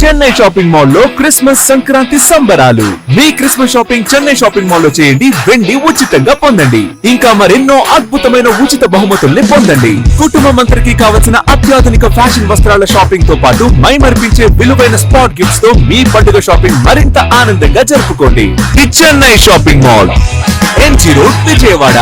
Chennai shopping mall లో Christmas Sankranti సంబరాలు. మీ Christmas shopping Chennai shopping mall లో చేయండి, వెండి ఉచితంగా పొందండి. ఇంకా మరెన్నో అద్భుతమైన ఉచిత బహుమతుల్ని పొందండి. కుటుంబం అందరికి కావలసిన అత్యాధునిక ఫ్యాషన్ వస్త్రాల షాపింగ్ తో పాటు మైమర్పించే విలువైన స్పాట్ గిఫ్ట్స్ తో మీ పండుగ షాపింగ్ మరింత ఆనందంగా జరుపుకోండి. The Chennai shopping mall, MG road, Vijayawada.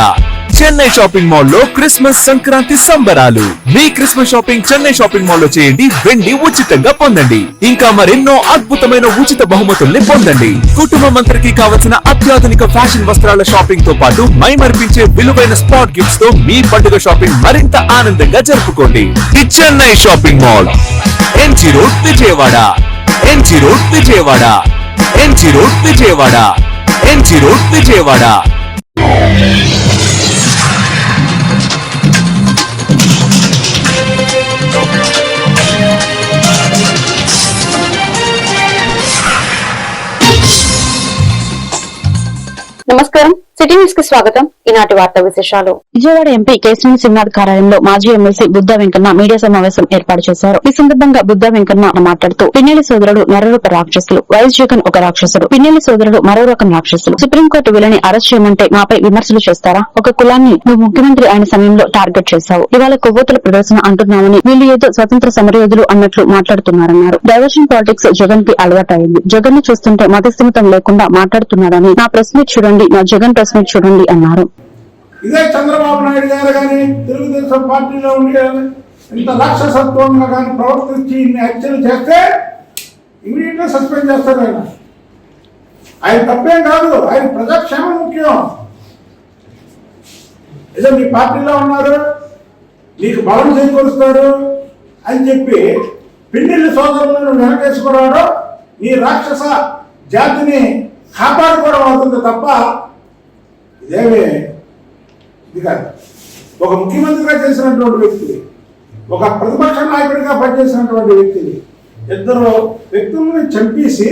Chennai shopping mall లో క్రిస్మస్ సంక్రాంతి సంబరాలు. మీ Christmas shopping Chennai shopping mall లో చేయండి, వెండి ఉచితంగా పొందండి. ఇంకా మరెన్నో అద్భుతమైన ఉచిత బహుమతుల్ని పొందండి. కుటుంబం అందరికి కావలసిన అత్యాధునిక ఫ్యాషన్ వస్త్రాల షాపింగ్ తో పాటు మైమర్పించే విలువైన స్పాట్ గిఫ్ట్స్ తో మీ పండుగ షాపింగ్ మరింత ఆనందంగా జరుపుకోండి. The Chennai shopping mall, MG road, Vijayawada. MG road, Vijayawada. MG road, Vijayawada. MG road, Vijayawada. నమస్కారం, సిటీ న్యూస్ కి స్వాగతం. ఈనాటి వార్తా విశేషాలు. విజయవాడ ఎంపీ కేశినేని సింహాద్ కార్యాలయంలో మాజీ ఎమ్మెల్సీ బుద్ధా వెంకన్న మీడియా సమావేశం ఏర్పాటు చేశారు. ఈ సందర్భంగా బుద్ధా వెంకన్న మాట్లాడుతూ పిన్నెల్లి సోదరుడు మరొక రాక్షసులు, వైఎస్ జగన్ ఒక రాక్షసుడు, పిన్నెల్లి సోదరుడు మరో రకం రాక్షసులు. సుప్రీంకోర్టు వీళ్ళని అరెస్ట్ చేయమంటే మాపై విమర్శలు చేస్తారా? ఒక కులాన్ని నువ్వు ముఖ్యమంత్రి అయిన సమయంలో టార్గెట్ చేశావు. ఇవాళ కొవ్వొత్తుల ప్రదర్శన అంటున్నామని వీళ్ళు ఏదో స్వతంత్ర సమరయోధులు అన్నట్లు మాట్లాడుతున్నారన్నారు. డైవర్షన్ పాలిటిక్స్ జగన్ కి అలవాటైంది. జగన్ ను చూస్తుంటే మతస్థిమితం లేకుండా మాట్లాడుతున్నాడని నా ప్రెస్ మీట్ చూడండి, నా జగన్ ప్రెస్ మీట్ చూడండి అన్నారు. ఇదే చంద్రబాబు నాయుడు గారు కానీ తెలుగుదేశం పార్టీలో ఉండి ఇంత రాక్షసత్వంగా కానీ ప్రవర్తించి ఇన్ని హత్యలు చేస్తే ఇమీడియట్ గా సస్పెండ్ చేస్తారు. ఆయన తప్పేం కాదు, ఆయన ప్రజాక్షేమం ముఖ్యం. ఏదో మీ పార్టీలో ఉన్నారు, నీకు బలం చేకూరుస్తారు అని చెప్పి పిన్నెల్లి సోదరులను వెనకేసుకోవడం నీ రాక్షస జాతిని కాపాడుకోవడం అవుతుంది తప్ప ఇదేమి ఇది కాదు. ఒక ముఖ్యమంత్రిగా చేసినటువంటి వ్యక్తిని, ఒక ప్రతిపక్ష నాయకుడిగా పనిచేసినటువంటి వ్యక్తిని, ఇద్దరు వ్యక్తుల్ని చంపేసి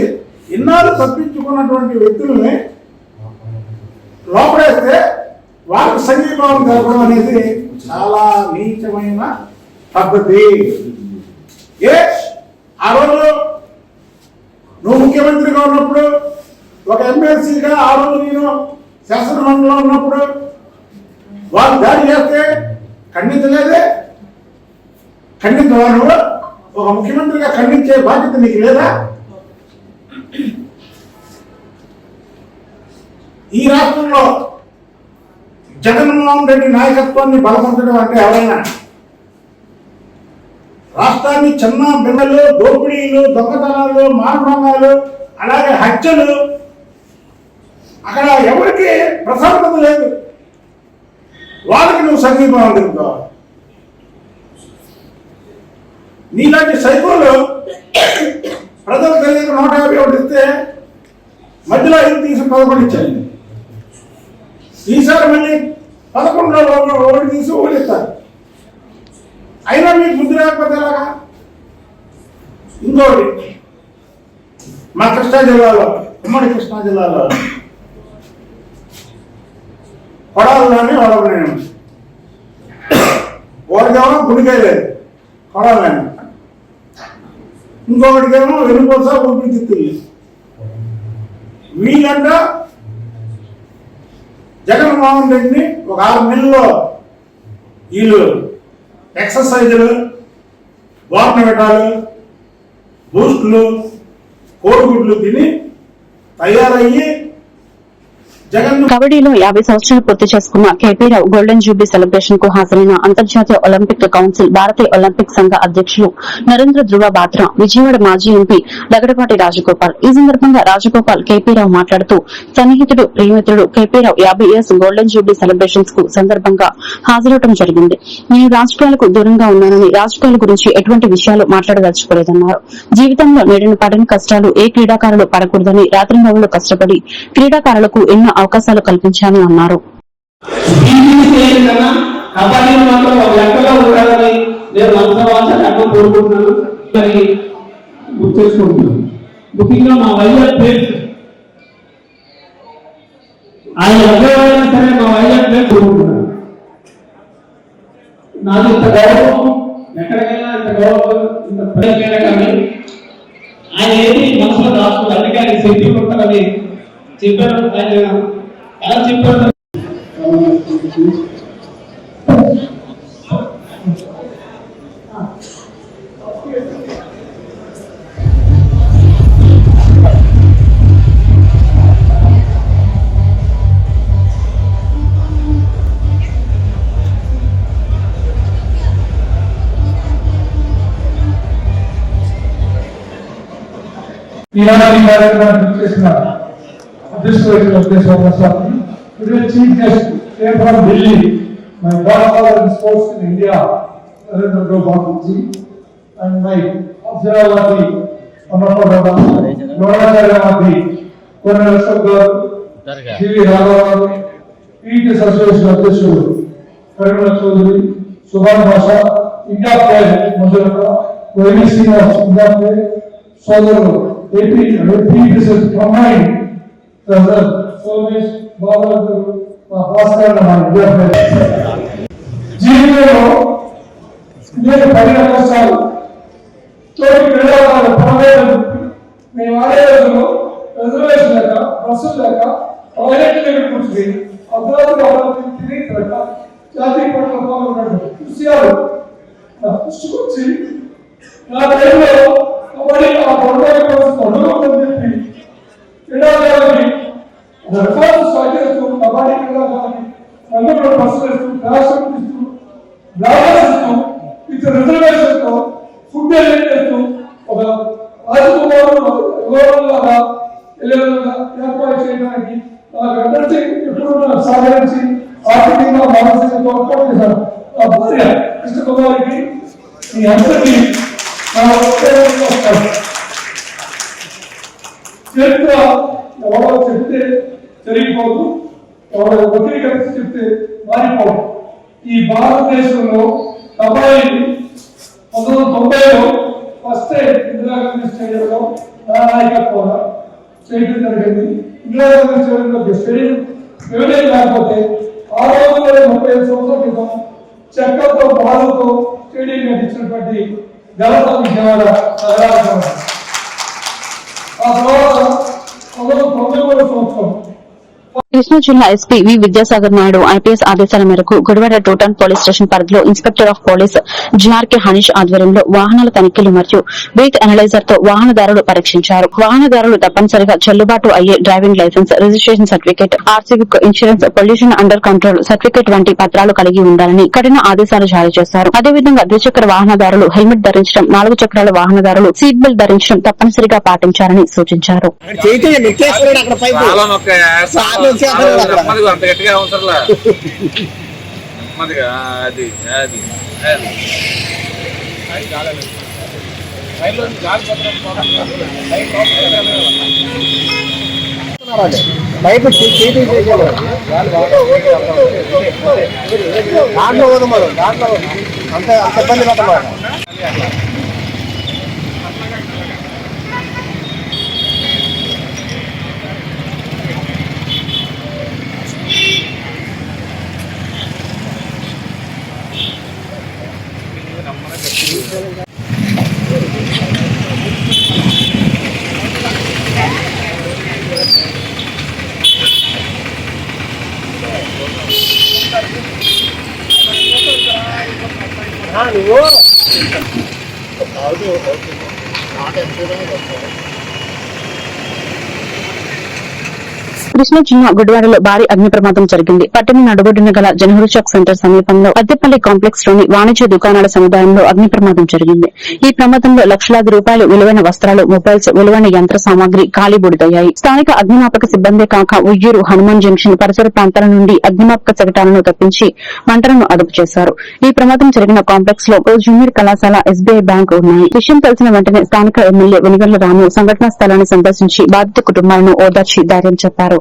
ఇన్నాళ్ళు తప్పించుకున్నటువంటి వ్యక్తుల్ని లోపడేస్తే వాళ్ళకి సంఘీభావం జరపడం అనేది చాలా నీచమైన పద్ధతి. ఆ రోజు నువ్వు ముఖ్యమంత్రిగా ఉన్నప్పుడు, ఒక ఎమ్మెల్సీగా ఆ రోజు నేను శాసనమండలిలో ఉన్నప్పుడు వాళ్ళు దాడి చేస్తే ఖండించలేదే? ఖండించవా? నువ్వు ఒక ముఖ్యమంత్రిగా ఖండించే బాధ్యత నీకు లేదా? ఈ రాష్ట్రంలో జగన్మోహన్ రెడ్డి నాయకత్వాన్ని బలపరచడం అంటే ఎవరైనా రాష్ట్రాన్ని చిన్న బిడ్డలు, దోపిడీలు, దొంగతనాలు, మానభంగాలు, అలాగే హత్యలు, అక్కడ ఎవరికి ప్రశాంతత లేదు. వాళ్ళకి నువ్వు సంఘీభావం తెలుపుతావు. నీలాంటి సైకోలు ప్రజలు తెలియక 151 ఇస్తే మధ్యలో 5 తీసి 11 ఇచ్చారు. ఈసారి మళ్ళీ 11లో 1 తీసి 1 ఇస్తారు. అయినా మీకు బుద్ధి రాకపోతే ఎలాగా? ఇంకోటి, మా కృష్ణా జిల్లాలో, ఉమ్మడి కృష్ణా జిల్లాలో కొడాలని వడవలేను, వాడికేమో గుడికాయ లేదు కొడాలని, ఇంకొకటికేమో వెనుకోసా ఊపిరితిత్తులు. వీళ్ళంట జగన్మోహన్ రెడ్డిని ఒక 6 నెలల్లో వీళ్ళు ఎక్సర్సైజులు, వార్నగటాలు, బూస్టులు, కోడిగుడ్లు తిని తయారయ్యి కబడ్డీలో 50 సంవత్సరాలు పూర్తి చేసుకున్న కేపీరావు గోల్డెన్ జూబ్లీ సెలబ్రేషన్ కు హాజరైన అంతర్జాతీయ ఒలింపిక్ కౌన్సిల్, భారతీయ ఒలింపిక్ సంఘ అధ్యక్షులు నరేంద్ర ధ్రువ బాత్రా, విజయవాడ మాజీ ఎంపీ లగడపాటి రాజగోపాల్. ఈ సందర్భంగా రాజగోపాల్ కేపీరావు మాట్లాడుతూ సన్నిహితుడు, ప్రియమిత్రుడు కేపీరావు 50 ఇయర్స్ గోల్డెన్ జూబ్లీ సెలబ్రేషన్స్ కు సందర్భంగా హాజరవడం జరిగింది. నేను రాజకీయాలకు దూరంగా ఉన్నానని, రాజకీయాల గురించి ఎటువంటి విషయాలు మాట్లాడదలుచుకోలేదన్నారు. జీవితంలో నేడిన పడిన కష్టాలు ఏ క్రీడాకారులు పడకూడదని రాత్రింబవళ్లు కష్టపడి క్రీడాకారులకు ఎన్నో అవకాశాలు కల్పించాలని అన్నారు. ముఖ్యంగా మా వైజాగ్ ప్లేస్ ఆయన ఎవరైనా సరే మా వైజాగ్ ప్లేస్ కోరుకుంటున్నాను. నాకు ఇంత గౌరవం ఎక్కడికైనా ఇంత గౌరవం ఇంత ప్రజలకైనా కానీ ఆయన ఏది మనసులో రాసుకోవాలి, అందుకే ఆయన శక్తి ఉంటారని చెప్పారు. ఆయన ఎలా చెప్పారు? ఈనాటి కార్యక్రమాన్ని చేసిన అదృష్టం chief guest came from Delhi. My godfather in sports in India, Narendra Babuji, and my Abhiravati, Amapagada, Lonacharyavati, Colonel Ashokar, G.V. Raghavan, PTS Association అధ్యక్షుడు కరుణ చౌదరి, సుభాన్ భాషా, ఇండియా ప్లేయర్ మొదలక, వైవి శ్రీనివాస్ ఇండియా ప్లేయర్, సోదరులు ఏపీ కంబైన్ సోమేష్ బాబు మా భాస్కర్ మా India player. జీవితంలో నేను పడిన కష్టాలు తోటి క్రీడాకారులు పడలేదు. మేము ఆడే రోజుల్లో రిజర్వేషన్ లేక, బస్సులు లేక, టాయిలెట్ దగ్గర కూర్చుని అర్ధరాత్రి తిరిగి తిరగ జాతీయ పట్ల పాల్గొన్నాడు. విషయాలు నా దృష్టికి వచ్చి నా టైంలో కబడ్డీ ఆ పడవని కోసం అడుగుతుందని చెప్పి క్రీడాకారులకి రికార్డు సాగిస్తూ కబడ్డీ క్రీడాకారులకి రంగంలో బస్సులు వేస్తూ ఫ్యాషన్ ఇస్తూ డ్రైవర్స్ ఇస్తూ విత్ రిజర్వేషన్తో ఫుడ్ అరేంజ్ చేస్తూ ఒక రాజకుమారులాగా వెళ్ళేలాగా ఏర్పాటు చేయడానికి నాకు అందరికీ ఎప్పుడు నాకు సహకరించి ఆర్థికంగా మానసికంగా తోడ్పాటు చేశాను. ఆ భార్య కృష్ణకుమారికి మీ అందరికీ చరిత్ర ఎవరో చెప్తే జరిగిపోదు, ఎవరో ఒత్తిడి కలిసి చెప్తే మారిపోదు. ఈ భారతదేశంలో కబడ్డీ 1990లో ఫస్ట్ ఇందిరాగాంధీ స్టేడియంలో నా నాయకత్వంలో చేయడం జరిగింది. ఇందిరాగాంధీ స్టేడియంలో స్టేడియం ఎవరైనా లేకపోతే ఆ రోజుల్లో 35 సంవత్సరాల క్రితం చెక్కలతో బాధలతో స్టేడియం కట్టించినటువంటి ఘనత విజయవాడ నగరాల. ఆ తర్వాత 1993 సంవత్సరం కృష్ణా జిల్లా ఎస్పీ వి విద్యాసాగర్ నాయుడు ఐపీఎస్ ఆదేశాల మేరకు గుడివాడ టూటౌన్ పోలీస్ స్టేషన్ పరిధిలో ఇన్స్పెక్టర్ ఆఫ్ పోలీస్ జీఆర్కే హనీష్ ఆధ్వర్యంలో వాహనాల తనిఖీలు మరియు బ్రీత్ అనలైజర్ తో వాహనదారులు పరీక్షించారు. వాహనదారులు తప్పనిసరిగా చెల్లుబాటు అయ్యే driving licence, registration certificate, RC book, insurance, pollution under control certificate వంటి పత్రాలు కలిగి ఉండాలని కఠిన ఆదేశాలు జారీ చేశారు. అదేవిధంగా ద్విచక్ర వాహనదారులు హెల్మెట్ ధరించడం, 4 చక్రాల వాహనదారులు సీట్ బెల్ట్ ధరించడం తప్పనిసరిగా పాటించాలని సూచించారు. అంత గట్టిగా అవసరంలా అది అది బయట దాంట్లో పోదు మనం, దాంట్లో అంత ఇబ్బంది పడతాం. కృష్ణా జిల్లా గుడివాడలో భారీ అగ్ని ప్రమాదం జరిగింది. పట్టణ నడుబొడ్డున గల జనహూర్ చౌక్ సెంటర్ సమీపంలో అద్దెపల్లి కాంప్లెక్స్ లోని వాణిజ్య దుకాణాల సముదాయంలో అగ్ని ప్రమాదం జరిగింది. ఈ ప్రమాదంలో లక్షలాది రూపాయలు విలువైన వస్త్రాలు, మొబైల్స్, విలువైన యంత్ర సామాగ్రి కాలిబూడిదయ్యాయి. స్థానిక అగ్నిమాపక సిబ్బందే కాక ఉయ్యూరు, హనుమాన్ జంక్షన్ పరిసర ప్రాంతాల నుండి అగ్నిమాపక శకటాలను తప్పించి మంటలను అదుపు చేశారు. ఈ ప్రమాదం జరిగిన కాంప్లెక్స్ లో జూనియర్ కళాశాల, ఎస్బీఐ బ్యాంకు ఉన్నాయి. విషయం తెలిసిన వెంటనే స్థానిక ఎమ్మెల్యే వెనిగళ్ల రాము సంఘటనా స్థలాన్ని సందర్శించి బాధిత కుటుంబాలను ఓదార్చి ధైర్యం చెప్పారు.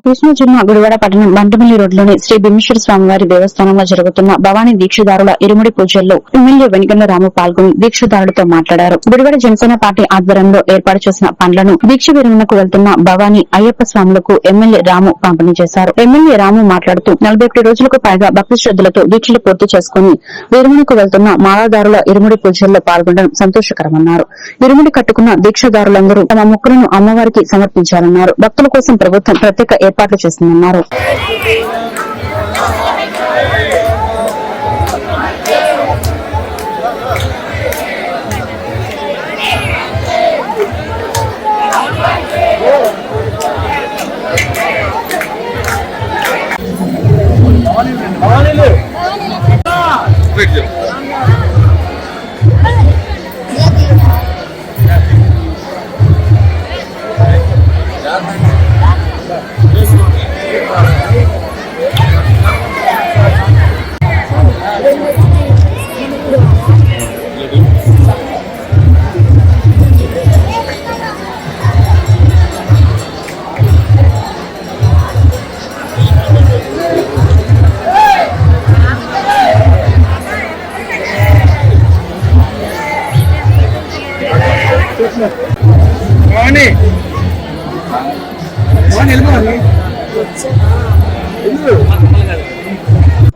కృష్ణా జిల్లా గుడివాడ పట్టణం బంటమిల్లి రోడ్లోని శ్రీ భీమేశ్వర స్వామివారి దేవస్థానంలో జరుగుతున్న భవానీ దీక్షదారుల ఇరుముడి పూజల్లో ఎమ్మెల్యే వెనిగండ్ల రాము పాల్గొని దీక్షదారులతో మాట్లాడారు. గుడివాడ జనసేన పార్టీ ఆధ్వర్యంలో ఏర్పాటు చేసిన పండ్లను దీక్ష విరమణకు వెళ్తున్న భవానీ అయ్యప్ప స్వాములకు ఎమ్మెల్యే రాము పంపిణీ చేశారు. ఎమ్మెల్యే రాము మాట్లాడుతూ 41 రోజులకు పైగా భక్తి శ్రద్దలతో దీక్షలు పూర్తి చేసుకుని విరమణకు వెళ్తున్న మాలాదారుల ఇరుముడి పూజల్లో పాల్గొనడం సంతోషకరమన్నారు. ఇరుముడి కట్టుకున్న దీక్షదారులందరూ తమ మొక్కులను అమ్మవారికి సమర్పించారన్నారు. భక్తుల కోసం ప్రభుత్వం ప్రత్యేక ఏర్పాట్లు చేస్తుందన్నారు.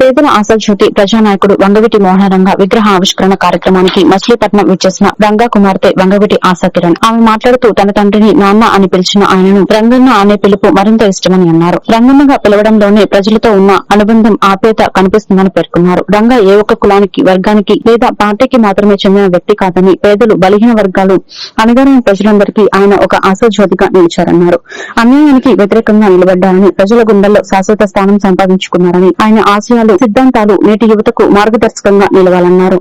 పేదల ఆశాజ్యోతి ప్రజానాయకుడు వంగవీటి మోహనరంగ విగ్రహ ఆవిష్కరణ కార్యక్రమానికి మచిలీపట్నం విచ్చేసిన రంగా కుమార్తె వంగవీటి ఆశాకిరణ్. ఆమె మాట్లాడుతూ తన తండ్రిని నాన్న అని పిలిచిన ఆయనను రంగన్న అనే పిలుపు మరింత ఇష్టమని అన్నారు. రంగన్నగా పిలవడంలోనే ప్రజలతో ఉన్న అనుబంధం ఆప్యాయత కనిపిస్తుందని పేర్కొన్నారు. రంగా ఏ ఒక్క కులానికి వర్గానికి లేదా పార్టీకి మాత్రమే చెందిన వ్యక్తి కాదని పేదలు బలహీన వర్గాలు అణగారిన ప్రజలందరికీ ఆయన ఒక ఆశాజ్యోతిగా నిలిచారన్నారు. అన్యాయానికి వ్యతిరేకంగా నిలబడ్డారని ప్రజల గుండెల్లో శాశ్వత స్థానం సంపాదించుకున్నారని ఆయన ఆశయాలు సిద్ధాంతాలు నేటి యువతకు మార్గదర్శకంగా నిలవాలన్నారు.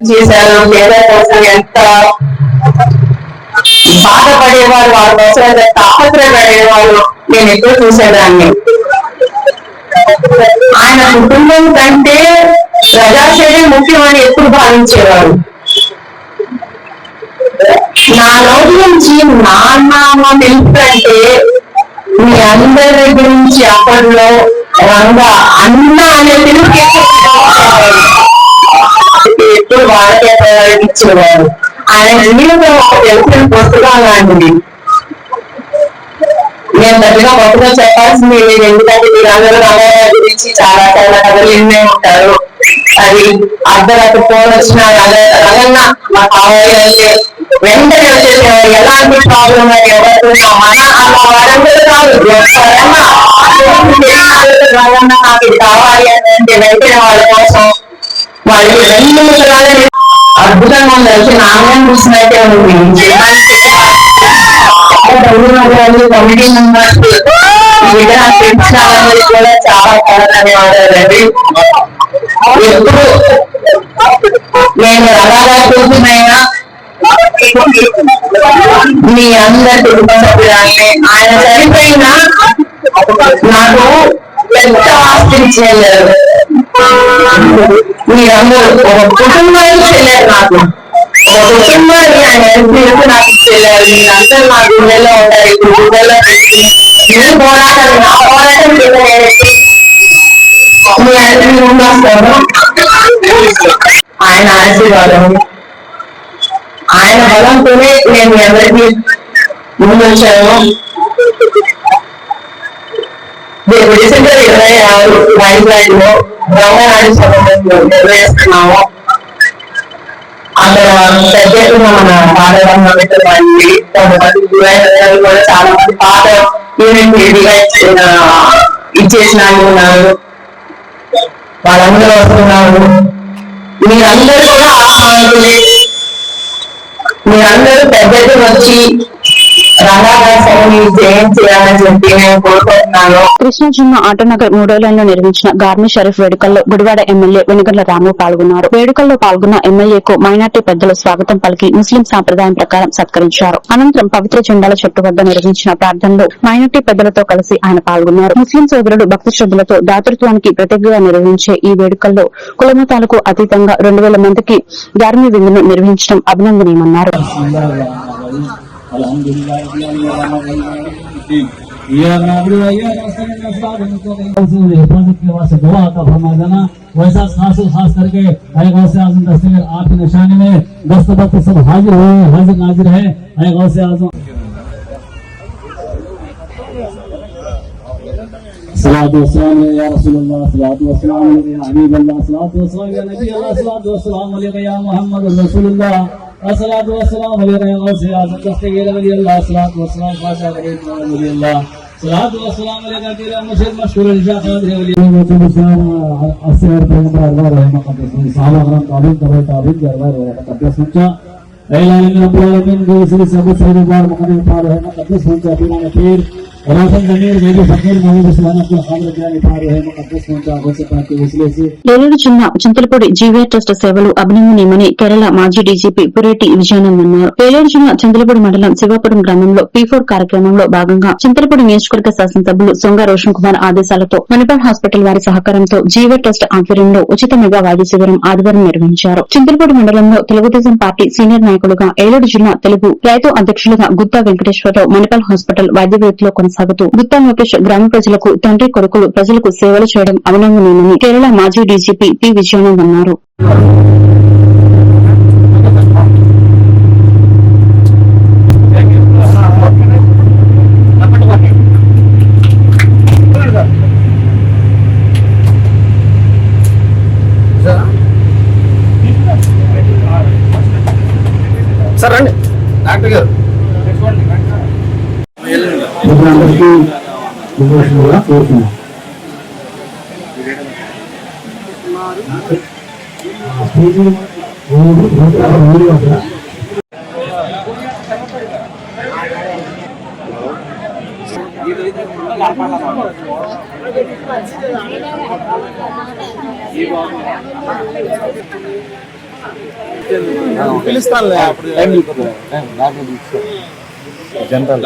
చేశారు. పేదల కోసం ఎంత బాధపడేవారు, వాళ్ళ కోసం ఎంత తాపత్రపడేవారు నేను ఎప్పుడు చూసేదాన్ని. ఆయన కుటుంబం కంటే ప్రజాసేవ ముఖ్యమని ఎప్పుడు భావించేవారు. నా నోటి నుంచి నాన్న తెలుపుకంటే మీ అందరి దగ్గర నుంచి అప్పట్లో రంగా అన్న అనే తెలుగు ఎప్పుడు వాళ్ళకే ఇచ్చేవారు. ఆయన జీవితం ఒక తెలిసిన పుస్తకం లాంటిది. నేను పెద్దగా గొప్పగా చెప్పాల్సింది లేదు, ఎందుకంటే మీరందరూ రంగయ్య గురించి చాలా చాలా కథలు వినే ఉంటారు. అది అర్ధరాత్రి ఫోన్ వచ్చిన రంగన్న మాకు కావాలి అంటే వెంటనే వచ్చేసేవారు. ఎలాంటి ప్రాబ్లం అని ఎవరున్నా మన అలా వారందరూ కాదు, రంగన్న నాకు ఇది కావాలి అంటే వెంటనే వాళ్ళ కోసం వాళ్ళకి 2 నిమిషాలు అద్భుతంగా ఉంది. వచ్చి నాన్న చూసినట్టే ఉంది. కమిటీ మెంబర్స్ పెంచినాలని కూడా చాలా ధన్యవాదాలండి. ఎప్పుడు నేను రవాణా కోసమైనా మీ అందరి కుటుంబ సభ్యురాన్ని ఆయన చనిపోయినా నాకు ఎంత ఆస్తి చేయలేదు. మీరందరూ ఒక కుటుంబానికి వెళ్ళారు. నాకు ఒక కుటుంబాన్ని ఆయన హెల్ప్ నాకు ఇచ్చేయాలి. మీరందరూ నా గుండెల్లో ఉంటారు. ఇప్పుడు గుండెల్లో పెట్టి నేను పోరాటం నా పోరాటం మీ అందరినీ ముందొస్తాను. ఆయన ఆశీర్వాదం, ఆయన బలంతోనే నేను మీ అందరికీ ముందొచ్చాను. డిసెంబర్ 26 వైజాగ్ లో బ్రహ్మనాయుడు సభలో నిర్వహిస్తున్నాము. అక్కడ పెద్ద ఎత్తున మన పాడవన్న వాళ్ళు కొంతమంది కూడా చాలా మంది పాత యూనిట్ ఇచ్చేసిన ఉన్నారు. వాళ్ళందరూ వస్తున్నారు. మీరందరూ కూడా ఆహ్వానితులే. మీరందరూ పెద్ద ఎత్తున వచ్చి రంగాదాసాన్ని జయం చేయాలని చెప్పి నేను కోరుకుంటున్నాను. కృష్ణా జిల్లా ఆటోనగర్ 3వ లైన్ లో నిర్వహించిన గార్మి షరీఫ్ వేడుకల్లో గుడివాడ ఎమ్మెల్యే వెనుగండ్ల రాము పాల్గొన్నారు. వేడుకల్లో పాల్గొన్న ఎమ్మెల్యేకు మైనార్టీ పెద్దలు స్వాగతం పలికి ముస్లిం సాంప్రదాయం ప్రకారం సత్కరించారు. అనంతరం పవిత్ర జెండాల చెట్టు వద్ద నిర్వహించిన ప్రార్థనలో మైనార్టీ పెద్దలతో కలిసి ఆయన పాల్గొన్నారు. ముస్లిం సోదరుడు భక్తి శ్రద్దలతో దాతృత్వానికి ప్రతిజ్ఞగా నిర్వహించే ఈ వేడుకల్లో కులమతాలకు అతీతంగా 2000 మందికి గార్మి విందును నిర్వహించడం అభినందనీయమన్నారు. वैसा खास करके गौसे आजम दस्तगीर आपकी निशानी में दस्तबत सब हाजिर हुए, हाजिर नाजिर है। गौसे आजम सलातु वस्सलाम या रसूलुल्लाह, सलातु वस्सलाम या हबीबल्लाह, सलातु वस्सलाम या नबी अल्लाह, सलातु वस्सलाम या मुहम्मद रसूलुल्लाह, सलातु वस्सलाम या गौसे आजम दस्तगीर वली अल्लाह, सलातु वस्सलाम खाजा वली अल्लाह, सलातु वस्सलाम या तेरा मुर्शिद मशहूर इल्जा कादिर वली अस्सलाम पैगंबर अल्लाह रहमत का साहबा करम ताबीन करवा तकद्दस मुचा ऐलान रब्बुल आलमीन के वसीले से सब से बार मुकद्दस पार रहमत तकद्दस मुचा बिना नफीर रासन जमीर मेरी फकीर मोहम्मद सुभान के खातिर जाने पार रहमत तकद्दस मुचा वसे पाक के वसीले से ఏలూరు జిల్లా చింతలపూడి జీవీఆర్ ట్రస్ట్ సేవలు అభినందనీయమని కేరళ మాజీ డీజీపీ పురేటి విజయానంద్ అన్నారు. ఏలూరు జిల్లా చింతలపూడి మండలం శివాపురం గ్రామంలో P4 కార్యక్రమంలో భాగంగా చింతలపూడి నియోజకవర్గ శాసనసభ్యులు సొంగ రోషన్ కుమార్ ఆదేశాలతో మణిపాల్ హాస్పిటల్ వారి సహకారంతో జీవీఆర్ ట్రస్ట్ ఆధ్వర్యంలో ఉచిత మెగా వైద్య శిబిరం ఆదివారం నిర్వహించారు. చింతలపూడి మండలంలో తెలుగుదేశం పార్టీ సీనియర్ నాయకులుగా ఏలూరు జిల్లా తెలుగు రైతు అధ్యక్షులుగా గుత్తా వెంకటేశ్వరరావు మణిపాల్ హాస్పిటల్ వైద్య వృత్తిలో కొనసాగుతూ గుత్తా లోకేష్ గ్రామ ప్రజలకు తండ్రి కొడుకులు ప్రజలకు సేవలు చేయడం అభినందనీయమని కేరళ మాజీ డీజీపీ పి విజయానంద్ అన్నారు. సార్ రండి డాక్టర్ గారు. పిలుస్తానులే అప్పుడు జనరల్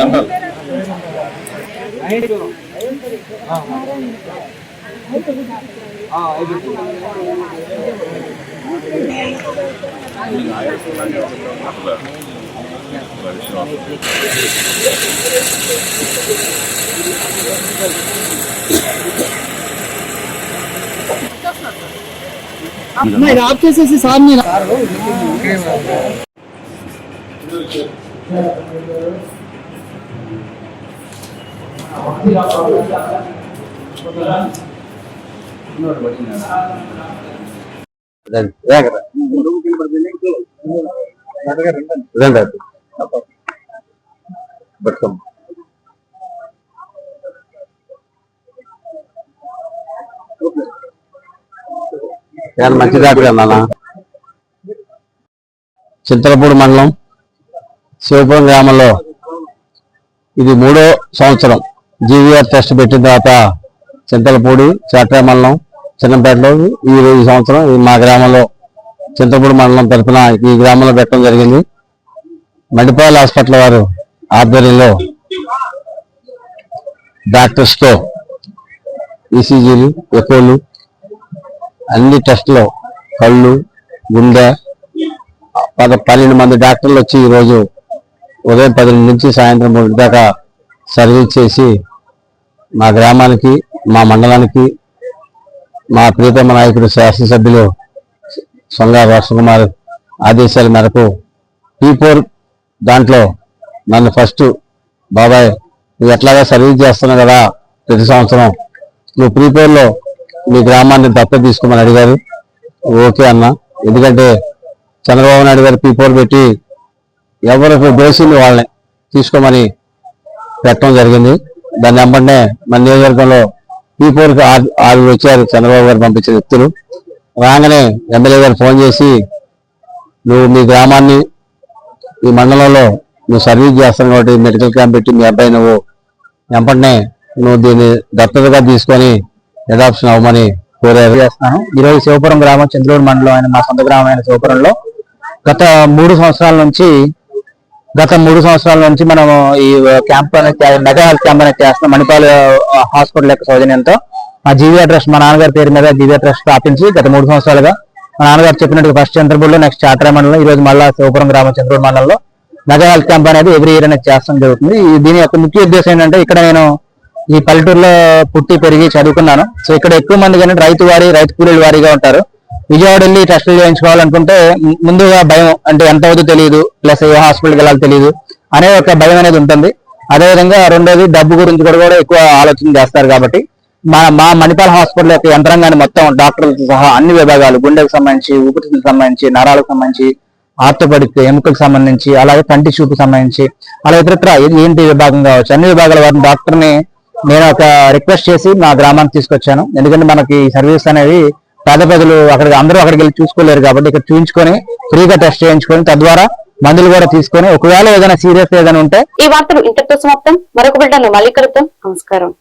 आप कैसे सामने మంచి డాక్టర్ అన్నా. చింతలపూడి మండలం శివపురం గ్రామంలో ఇది 3వ సంవత్సరం జీవీఆర్ టెస్ట్ పెట్టిన తర్వాత చింతలపూడి చాట్రా మండలం చిన్నపేటలో ఈ సంవత్సరం మా గ్రామంలో చింతలపూడి మండలం తరఫున ఈ గ్రామంలో పెట్టడం జరిగింది. మణిపాల్ హాస్పిటల్ వారు ఆధ్వర్యంలో డాక్టర్స్తో ఈసీజీలు ఎకోలు అన్ని టెస్టులు కళ్ళు గుండె 12 మంది డాక్టర్లు వచ్చి ఈరోజు ఉదయం 10 నుంచి సాయంత్రం 3 దాకా సర్వీస్ చేసి మా గ్రామానికి, మా మండలానికి, మా ప్రియతమ నాయకుడు శాసనసభ్యులు సొంగా రాష్ట్రకుమార్ ఆదేశాల మేరకు P4 దాంట్లో నన్ను ఫస్ట్ బాబాయ్ నువ్వు ఎట్లాగా సర్వీస్ చేస్తున్నావు కదా ప్రతి సంవత్సరం, నువ్వు P4లో మీ గ్రామాన్ని దత్తత తీసుకోమని అడిగారు. ఓకే అన్న, ఎందుకంటే చంద్రబాబు నాయుడు గారు P4 పెట్టి ఎవరికి దోషిని వాళ్ళని తీసుకోమని పెట్టడం జరిగింది. దాన్ని వెంబడే మన నియోజకవర్గంలో P4కి 6 వచ్చారు చంద్రబాబు గారు పంపించిన వ్యక్తులు. రాగానే ఎమ్మెల్యే గారు ఫోన్ చేసి నువ్వు మీ గ్రామాన్ని, ఈ మండలంలో నువ్వు సర్వీస్ చేస్తాను కాబట్టి మెడికల్ క్యాంప్ పెట్టి మీ అబ్బాయి నువ్వు వెంపటనే నువ్వు దీన్ని దత్తతగా తీసుకొని అడాప్షన్ అవ్వమని కోరారు. చేస్తున్నాను. ఈరోజు శివపురం గ్రామం, చంద్రూరు మండలం అయిన మా సొంత గ్రామం అయిన శివపురంలో గత 3 సంవత్సరాల నుంచి మనం ఈ క్యాంప్ అనేది, మెగా హెల్త్ క్యాంప్ అనేది చేస్తున్నాం. మణిపాల్ హాస్పిటల్ యొక్క సౌజన్యంతో మా జీవీఆర్ ట్రస్ట్, మా నాన్నగారి పేరు మీద జీవీఆర్ ట్రస్ట్ స్థాపించి గత 3 సంవత్సరాలుగా మా నాన్నగారు చెప్పినట్టు ఫస్ట్ చంద్రపూడిలో, నెక్స్ట్ చాట్రా మండలం, ఈ రోజు మళ్ళా శివపురం గ్రామం చంద్రూరు మండలంలో మెగా హెల్త్ క్యాంప్ అనేది ఎవ్రీ ఇయర్ అనేది చేస్తాం జరుగుతుంది. దీని యొక్క ముఖ్య ఉద్దేశం ఏంటంటే, ఇక్కడ నేను ఈ పల్లెటూరులో పుట్టి పెరిగి చదువుకున్నాను. సో ఇక్కడ ఎక్కువ మంది కానీ రైతు కూలీల వారీగా ఉంటారు. విజయవాడ వెళ్ళి టెస్టులు చేయించుకోవాలనుకుంటే ముందుగా భయం, అంటే ఎంత అవుతుందో తెలియదు, ప్లస్ ఏ హాస్పిటల్కి వెళ్ళాలో తెలియదు అనే ఒక భయం అనేది ఉంటుంది. అదేవిధంగా రెండోది డబ్బు గురించి కూడా ఎక్కువ ఆలోచన చేస్తారు. కాబట్టి మా మణిపాల్ హాస్పిటల్ యొక్క యంత్రాంగాన్ని మొత్తం డాక్టర్లతో సహా అన్ని విభాగాలు, గుండెకు సంబంధించి, ఊపిరితిత్తులకు సంబంధించి, నరాలకు సంబంధించి, ఆర్థోపెడిక్ ఎముకలకు సంబంధించి, అలాగే కంటి చూపుకు సంబంధించి, అలా ఇతరత్ర ఏంటి విభాగం కావచ్చు, అన్ని విభాగాల వారిని డాక్టర్ని నేను ఒక రిక్వెస్ట్ చేసి మా గ్రామానికి తీసుకొచ్చాను. ఎందుకంటే మనకి సర్వీస్ అనేది పేద ప్రజలు అందరూ అక్కడికి వెళ్ళి చూసుకోలేరు కాబట్టి ఇక్కడ చూపించుకొని ఫ్రీగా టెస్ట్ చేయించుకొని తద్వారా మందులు కూడా తీసుకొని ఒకవేళ ఏదైనా సీరియస్ ఏదైనా ఉంటే. ఈ వార్తలు ఇంతటితో సమాప్తం. మరొక బిడ్డను మళ్ళీ కలుద్దాం. నమస్కారం.